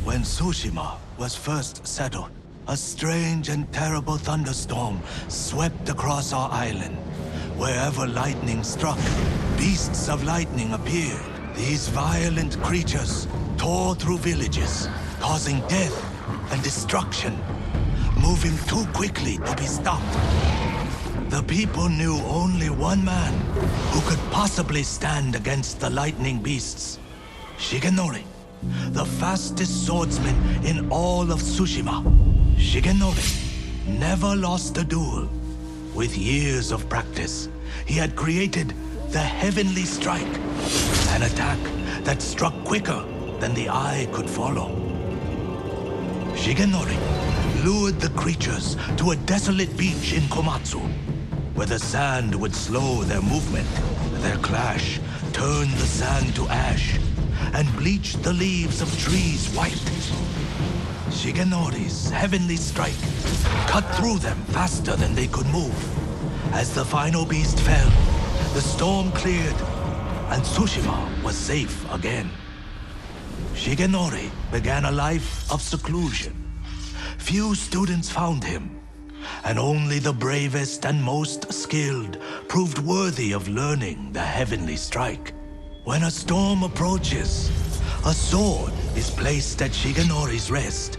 When Tsushima was first settled, a strange and terrible thunderstorm swept across our island. Wherever lightning struck, beasts of lightning appeared. These violent creatures tore through villages, causing death and destruction, moving too quickly to be stopped. The people knew only one man who could possibly stand against the lightning beasts. Shigenori, the fastest swordsman in all of Tsushima. Shigenori never lost a duel. With years of practice, he had created the Heavenly Strike, an attack that struck quicker than the eye could follow. Shigenori lured the creatures to a desolate beach in Komatsu, where the sand would slow their movement. Their clash turned the sand to ash and bleached the leaves of trees white. Shigenori's Heavenly Strike cut through them faster than they could move. As the final beast fell, the storm cleared, and Tsushima was safe again. Shigenori began a life of seclusion. Few students found him, and only the bravest and most skilled proved worthy of learning the Heavenly Strike. When a storm approaches, a sword is placed at Shigenori's rest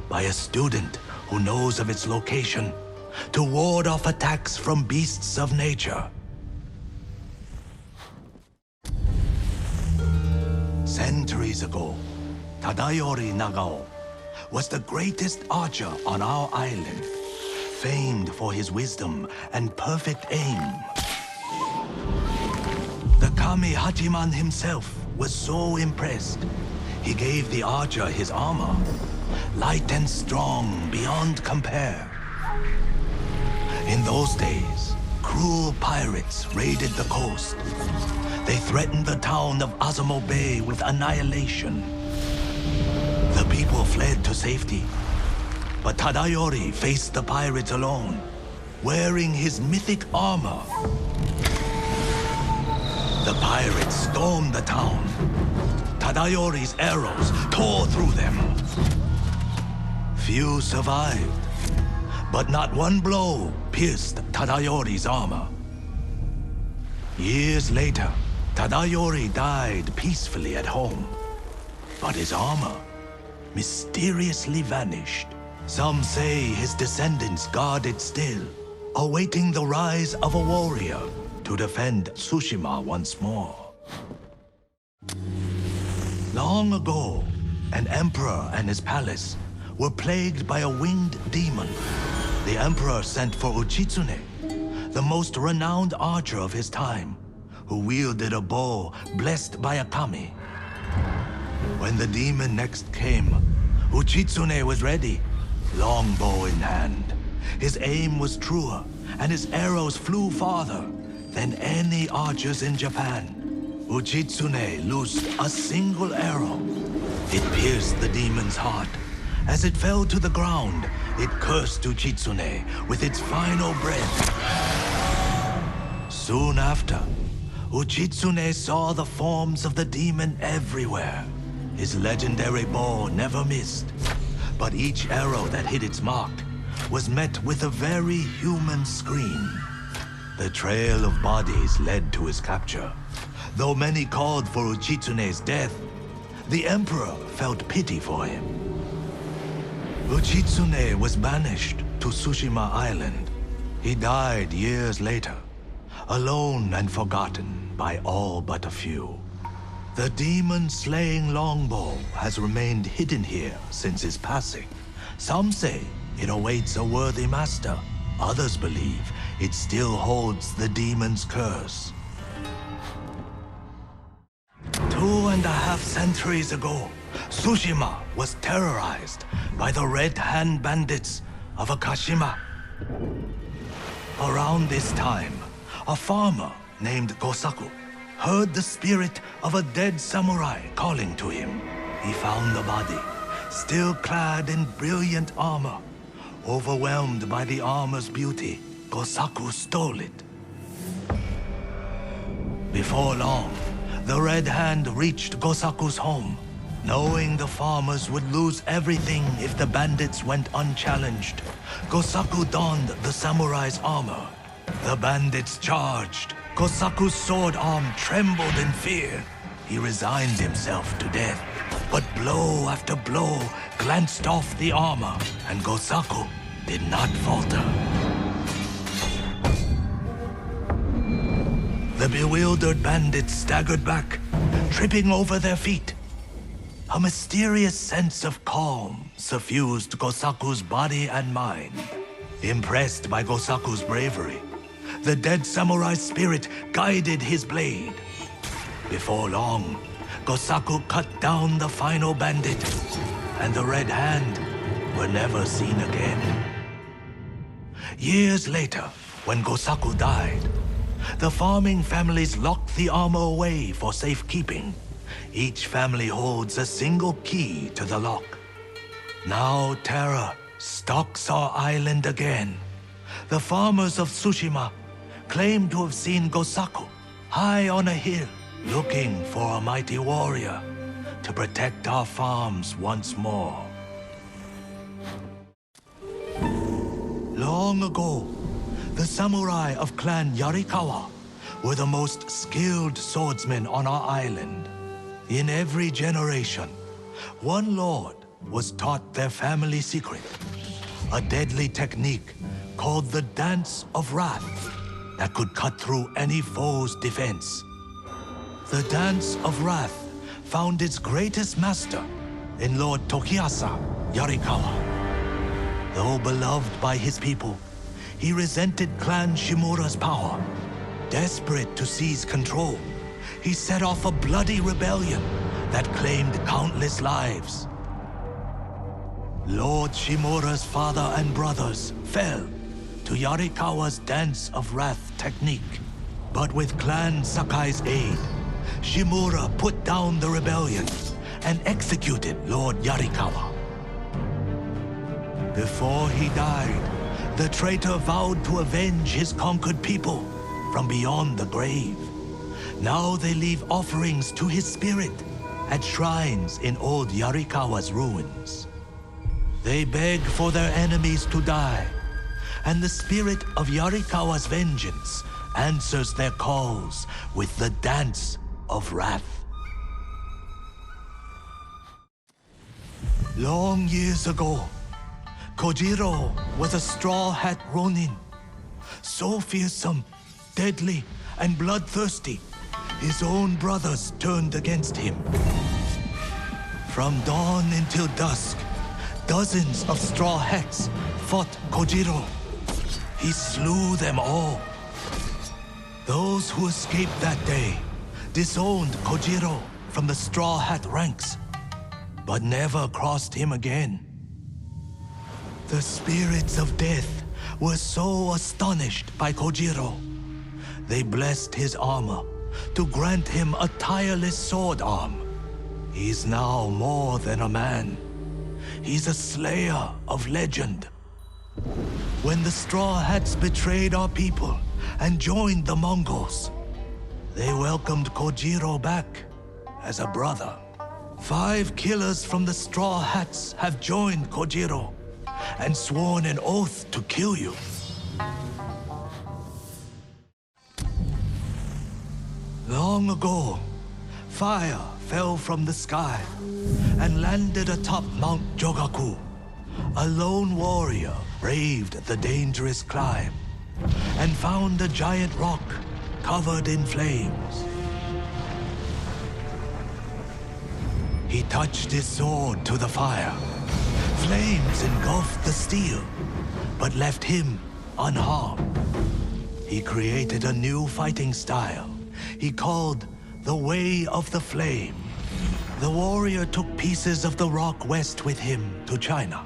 by a student who knows of its location to ward off attacks from beasts of nature. Centuries ago, Tadayori Nagao was the greatest archer on our island, famed for his wisdom and perfect aim. The Kami Hachiman himself was so impressed, he gave the archer his armor, light and strong beyond compare. In those days, cruel pirates raided the coast. They threatened the town of Azamo Bay with annihilation. The people fled to safety, but Tadayori faced the pirates alone, wearing his mythic armor. The pirates stormed the town. Tadayori's arrows tore through them. Few survived, but not one blow pierced Tadayori's armor. Years later, Tadayori died peacefully at home, but his armor mysteriously vanished. Some say his descendants guard it still, awaiting the rise of a warrior to defend Tsushima once more. Long ago, an emperor and his palace were plagued by a winged demon. The emperor sent for Uchitsune, the most renowned archer of his time, who wielded a bow blessed by a kami. When the demon next came, Uchitsune was ready, longbow in hand. His aim was truer, and his arrows flew farther than any archers in Japan. Uchitsune loosed a single arrow. It pierced the demon's heart. As it fell to the ground, it cursed Uchitsune with its final breath. Soon after, Uchitsune saw the forms of the demon everywhere. His legendary bow never missed, but each arrow that hit its mark was met with a very human scream. The trail of bodies led to his capture. Though many called for Uchitsune's death, the emperor felt pity for him. Uchitsune was banished to Tsushima Island. He died years later, alone and forgotten by all but a few. The demon-slaying longbow has remained hidden here since his passing. Some say it awaits a worthy master. Others believe it still holds the demon's curse. 2.5 centuries ago, Tsushima was terrorized by the Red Hand Bandits of Akashima. Around this time, a farmer named Gosaku heard the spirit of a dead samurai calling to him. He found the body, still clad in brilliant armor. Overwhelmed by the armor's beauty, Gosaku stole it. Before long, the Red Hand reached Gosaku's home. Knowing the farmers would lose everything if the bandits went unchallenged, Gosaku donned the samurai's armor. The bandits charged. Gosaku's sword arm trembled in fear. He resigned himself to death. But blow after blow glanced off the armor, and Gosaku did not falter. The bewildered bandits staggered back, tripping over their feet. A mysterious sense of calm suffused Gosaku's body and mind. Impressed by Gosaku's bravery, the dead samurai's spirit guided his blade. Before long, Gosaku cut down the final bandit, and the Red Hand were never seen again. Years later, when Gosaku died, the farming families locked the armor away for safekeeping. Each family holds a single key to the lock. Now terror stalks our island again. The farmers of Tsushima claim to have seen Gosaku high on a hill, looking for a mighty warrior to protect our farms once more. Long ago, the samurai of clan Yarikawa were the most skilled swordsmen on our island. In every generation, one lord was taught their family secret, a deadly technique called the Dance of Wrath that could cut through any foe's defense. The Dance of Wrath found its greatest master in Lord Tokiasa Yarikawa. Though beloved by his people, he resented Clan Shimura's power. Desperate to seize control, he set off a bloody rebellion that claimed countless lives. Lord Shimura's father and brothers fell to Yarikawa's Dance of Wrath technique. But with Clan Sakai's aid, Shimura put down the rebellion and executed Lord Yarikawa. Before he died, the traitor vowed to avenge his conquered people from beyond the grave. Now they leave offerings to his spirit at shrines in old Yarikawa's ruins. They beg for their enemies to die, and the spirit of Yarikawa's vengeance answers their calls with the Dance of Wrath. Long years ago, Kojiro was a Straw Hat Ronin. So fearsome, deadly, and bloodthirsty, his own brothers turned against him. From dawn until dusk, dozens of Straw Hats fought Kojiro. He slew them all. Those who escaped that day disowned Kojiro from the Straw Hat ranks, but never crossed him again. The spirits of death were so astonished by Kojiro. They blessed his armor to grant him a tireless sword arm. He's now more than a man. He's a slayer of legend. When the Straw Hats betrayed our people and joined the Mongols, they welcomed Kojiro back as a brother. 5 killers from the Straw Hats have joined Kojiro and sworn an oath to kill you. Long ago, fire fell from the sky and landed atop Mount Jogaku. A lone warrior braved the dangerous climb and found a giant rock covered in flames. He touched his sword to the fire. Flames engulfed the steel, but left him unharmed. He created a new fighting style he called the Way of the Flame. The warrior took pieces of the rock west with him to China.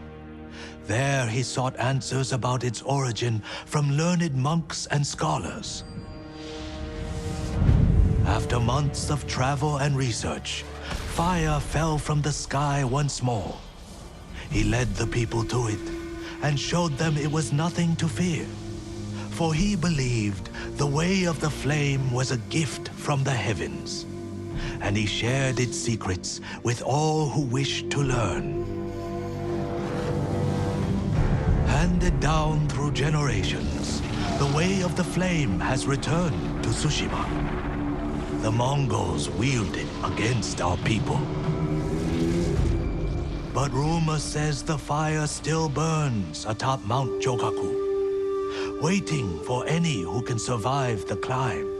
There he sought answers about its origin from learned monks and scholars. After months of travel and research, fire fell from the sky once more. He led the people to it and showed them it was nothing to fear, for he believed the Way of the Flame was a gift from the heavens. and he shared its secrets with all who wished to learn. Handed down through generations, the way of the flame has returned to Tsushima. The Mongols wield it against our people. But rumor says the fire still burns atop Mount Jogaku, waiting for any who can survive the climb.